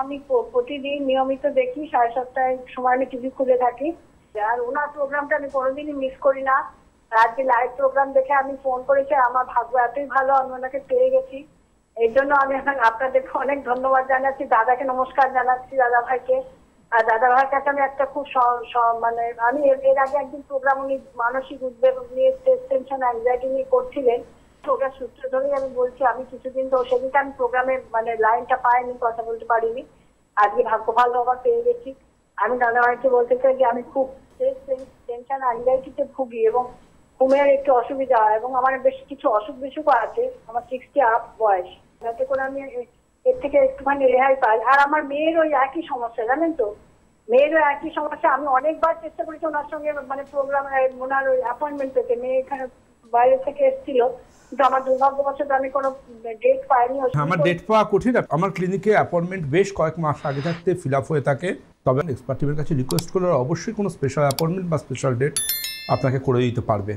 আমি প্রতিদিন নিয়মিত দেখি, 7:30টার সময় আমি টিভি খুলে থাকি। আর ওনার প্রোগ্রামটা আমি কোনোদিনই মিস করি না। আজকে লাইভ প্রোগ্রাম দেখে আমি ফোন করেছি, আমার ভাগ্য এতই ভালো আমি ওনাকে পেয়ে গেছি। এই জন্য আমি আপনাদেরকে অনেক ধন্যবাদ জানাচ্ছি, দাদাকে নমস্কার জানাচ্ছি, দাদা ভাইকে। আর দাদা ভাইয়ের কাছে আমি একটা খুব মানে আমি এর আগে একদিন প্রোগ্রাম উনি মানসিক উদ্বেগ নিয়ে, স্ট্রেস, টেনশন, অ্যাংজাইটি নিয়ে করছিলেন। ওটার সূত্র ধরেই আমি বলছি, আমি কিছুদিন তো সেদিনকে আমি প্রোগ্রামে মানে লাইনটা পাইনি, কথা বলতে পারিনি। আজকে ভাগ্য ভালো আবার পেয়ে গেছি। আমি দাদা ভাইকে বলতে চাই যে আমি খুব স্ট্রেস, টেনশন, অ্যাংজাইটিতে ভুগি এবং ঘুমের একটু অসুবিধা হয় এবং আমার বেশ কিছু অসুখ বিসুখও আছে। আমার 60 আপ বয়স, যাতে করে আমি এর থেকে একটুখানি রেহাই পাই। আর আমার মেয়েরও একই সমস্যা, জানেন তো, মেয়েরও একই সমস্যা। আমি অনেকবার চেষ্টা করেছি ওনার সঙ্গে মানে প্রোগ্রাম, ওনার ওই অ্যাপয়েন্টমেন্ট পেতে। মেয়ে এখানে বাইরে থেকে এসেছিল, কিন্তু আমার দুর্ভাগ্যবশত আমি কোনো ডেট পাইনি। আমার ডেট পাওয়া কঠিন। আমার ক্লিনিকে অ্যাপয়েন্টমেন্ট বেশ কয়েক মাস আগে থাকতে ফিল আপ হয়ে থাকে। তবে এক্সপার্ট টিমের কাছে রিকোয়েস্ট করলে অবশ্যই কোনো স্পেশাল অ্যাপয়েন্টমেন্ট বা স্পেশাল ডেট আপনাকে করে দিতে পারবে।